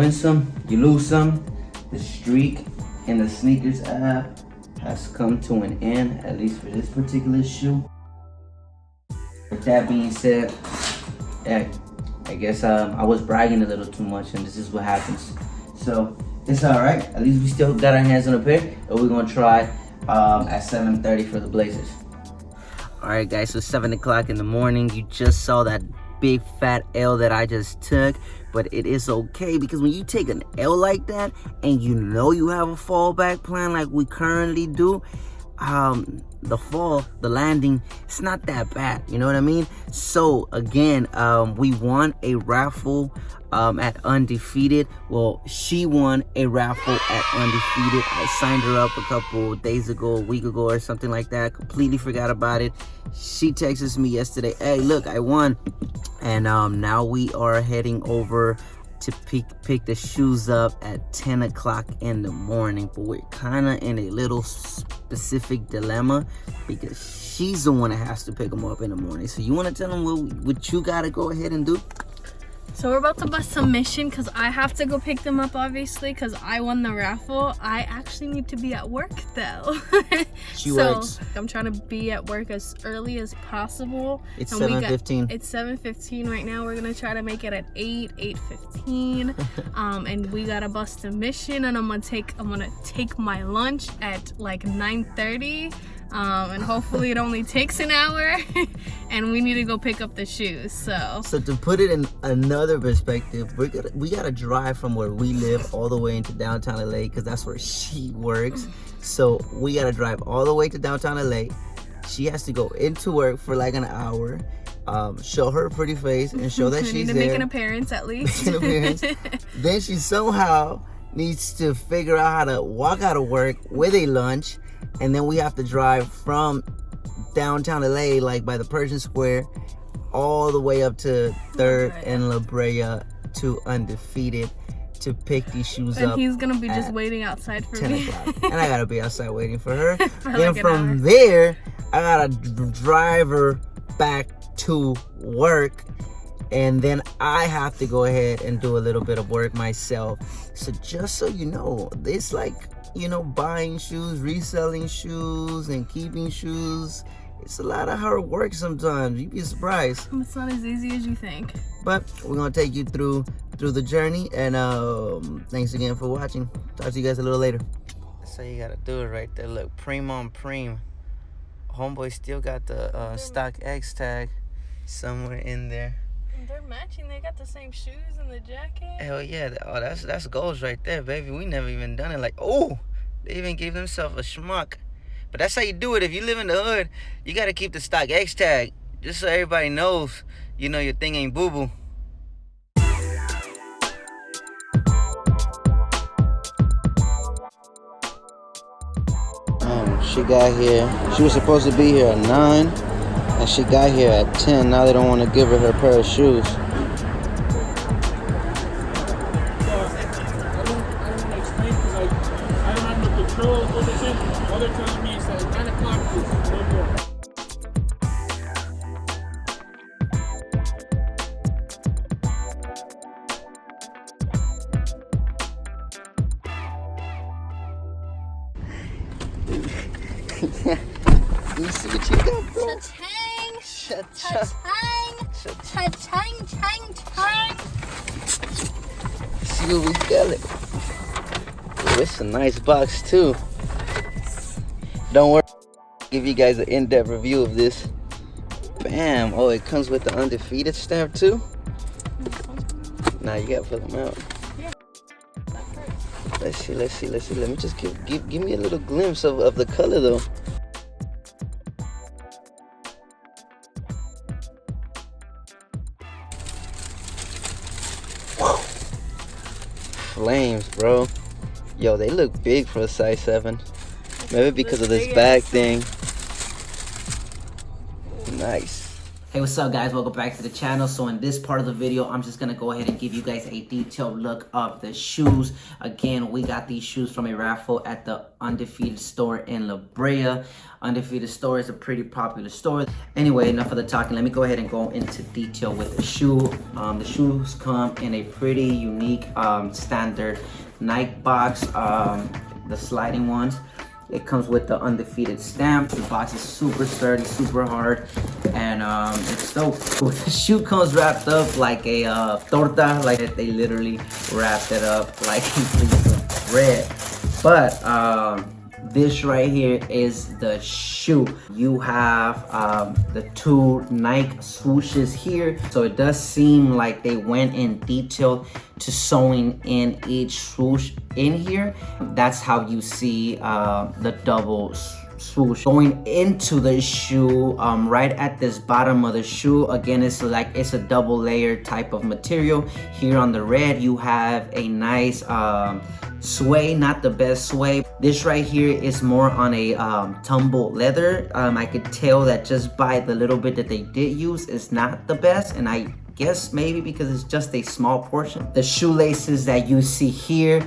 win some, you lose some. The streak in the sneakers app has come to an end, at least for this particular shoe. With that being said, yeah, I guess I was bragging a little too much, and this is what happens. So it's all right. At least we still got our hands on a pair, and we're gonna try at 7:30 for the Blazers. All right, guys. So 7 o'clock in the morning. You just saw that big fat L that I just took, but it is okay, because when you take an L like that and you know you have a fallback plan like we currently do, the landing, it's not that bad, you know what I mean? So again, we won a raffle at Undefeated. Well, she won a raffle at Undefeated. I signed her up a couple days ago, a week ago or something like that. Completely forgot about it. She texted me yesterday, hey look, I won. And now we are heading over to pick the shoes up at 10 o'clock in the morning. But we're kind of in a little specific dilemma, because she's the one that has to pick them up in the morning. So you want to tell them what you got to go ahead and do? So we're about to bust some mission, because I have to go pick them up, obviously, because I won the raffle. I actually need to be at work though. She works. I'm trying to be at work as early as possible. It's 7:15. It's 7:15 right now. We're gonna try to make it at 8:15. And we gotta bust a mission, and I'm gonna take my lunch at like 9:30. And hopefully it only takes an hour. And we need to go pick up the shoes. So to put it in another perspective, we gotta drive from where we live all the way into downtown LA, because that's where she works. So we gotta drive all the way to downtown LA. She has to go into work for like an hour, show her pretty face and show that she's there. Make an appearance at least. Make an appearance. Then she somehow needs to figure out how to walk out of work with a lunch, and then we have to drive from downtown LA, like by the Persian Square, all the way up to 3rd and La Brea to Undefeated to pick these shoes up. And he's gonna be just waiting outside for 10 me. o'clock. And I gotta be outside waiting for her. Then like from there, I gotta drive her back to work, and then I have to go ahead and do a little bit of work myself. So just so you know, it's like, you know, buying shoes, reselling shoes, and keeping shoes. It's a lot of hard work sometimes. You'd be surprised. It's not as easy as you think. But we're gonna take you through the journey, and thanks again for watching. Talk to you guys a little later. That's how you gotta do it right there. Look, Prime on Prime. Homeboy still got the stock X tag somewhere in there. They're matching. They got the same shoes and the jacket. Hell yeah. Oh, that's goals right there, baby. We never even done it. Like, oh, they even gave themselves a schmuck. But that's how you do it. If you live in the hood, you got to keep the stock X tag, just so everybody knows, you know, your thing ain't boo-boo. She got here. She was supposed to be here at 9, and she got here at 10. Now they don't want to give her pair of shoes. All they're telling me is that 9 o'clock is no more. You see what you got, bro? Cha-chang! Cha-chang! Cha-chang! Chang! See what we got it. Ooh, it's a nice box too. Don't worry, I'll give you guys an in-depth review of this. Bam! Oh, it comes with the Undefeated stamp too. Nah, you gotta fill them out. Yeah. Let's see. Let me just give me a little glimpse of the color though. Whoa. Flames, bro. Yo, they look big for a size 7. Maybe because of this bag thing. Nice. Hey, what's up guys? Welcome back to the channel. So in this part of the video, I'm just gonna go ahead and give you guys a detailed look of the shoes. Again, we got these shoes from a raffle at the Undefeated store in La Brea. Undefeated store is a pretty popular store. Anyway, enough of the talking. Let me go ahead and go into detail with the shoe. The shoes come in a pretty unique standard Nike box, the sliding ones. It comes with the Undefeated stamp. The box is super sturdy, super hard, and it's so cool. The shoe comes wrapped up like a torta, like they literally wrapped it up like a piece of bread. But this right here is the shoe. You have the two Nike swooshes here, so it does seem like they went in detail to sewing in each swoosh in here. That's how you see the double swoosh going into the shoe. Right at this bottom of the shoe, again, it's a double layer type of material. Here on the red, you have a nice sway, not the best sway. This right here is more on a tumble leather. I could tell that just by the little bit that they did use is not the best, and I guess maybe because it's just a small portion. The shoelaces that you see here,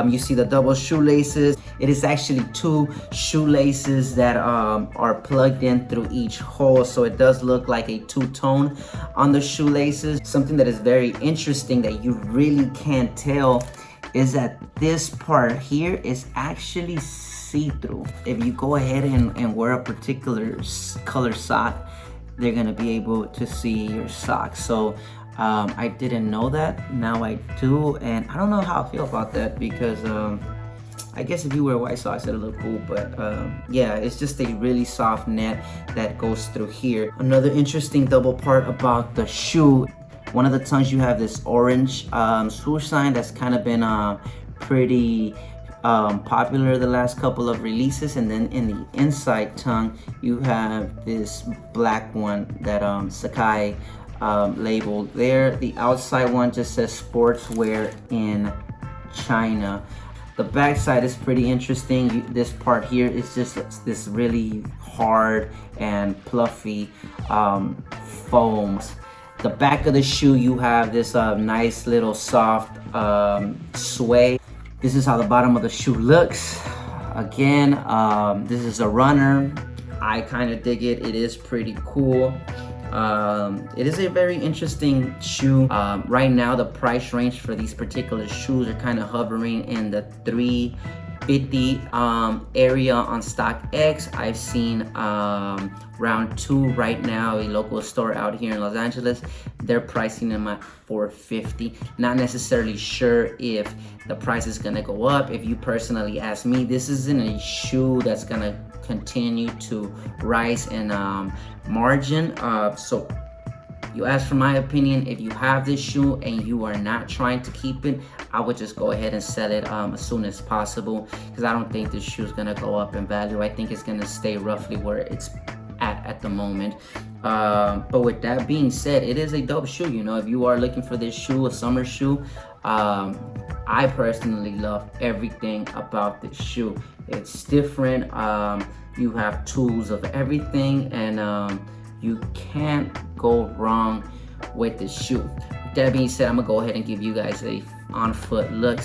you see the double shoelaces. It is actually two shoelaces that are plugged in through each hole, so it does look like a two-tone on the shoelaces. Something that is very interesting that you really can't tell is that this part here is actually see-through. If you go ahead and wear a particular color sock, they're gonna be able to see your socks. So I didn't know that, now I do, and I don't know how I feel about that because I guess if you wear white socks it'll look cool, but yeah, it's just a really soft net that goes through here. Another interesting double part about the shoe, one of the tongues you have this orange swoosh sign that's kind of been pretty popular the last couple of releases, and then in the inside tongue you have this black one that Sacai labeled there. The outside one just says sportswear in China. The back side is pretty interesting. This part here is just this really hard and fluffy foams. The back of the shoe, you have this nice little soft sway. This is how the bottom of the shoe looks. Again, this is a runner. I kind of dig it. It is pretty cool. It is a very interesting shoe. Right now, the price range for these particular shoes are kind of hovering in the $350 area on StockX. I've seen round 2 right now, a local store out here in Los Angeles. They're pricing them at $450. Not necessarily sure if the price is gonna go up. If you personally ask me, this isn't a shoe that's gonna continue to rise in margin. So you ask for my opinion. If you have this shoe and you are not trying to keep it, I would just go ahead and sell it as soon as possible, because I don't think this shoe is gonna go up in value. I think it's gonna stay roughly where it's at the moment. But with that being said, it is a dope shoe. You know, if you are looking for this shoe, a summer shoe, I personally love everything about this shoe. It's different. You have tools of everything, and you can't go wrong with this shoe. With that being said, I'm gonna go ahead and give you guys a on foot look.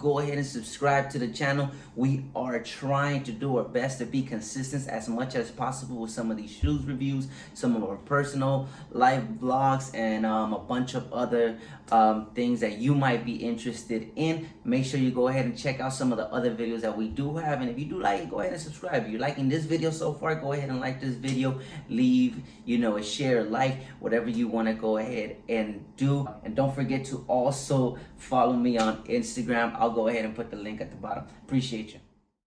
go ahead and subscribe to the channel. We are trying to do our best to be consistent as much as possible with some of these shoes reviews, some of our personal life vlogs, and a bunch of other things that you might be interested in. Make sure you go ahead and check out some of the other videos that we do have, and if you do like it, go ahead and subscribe. If you're liking this video so far, go ahead and like this video, leave a share, like, whatever you want to go ahead and do. And don't forget to also follow me on Instagram. I'll go ahead and put the link at the bottom. Appreciate you.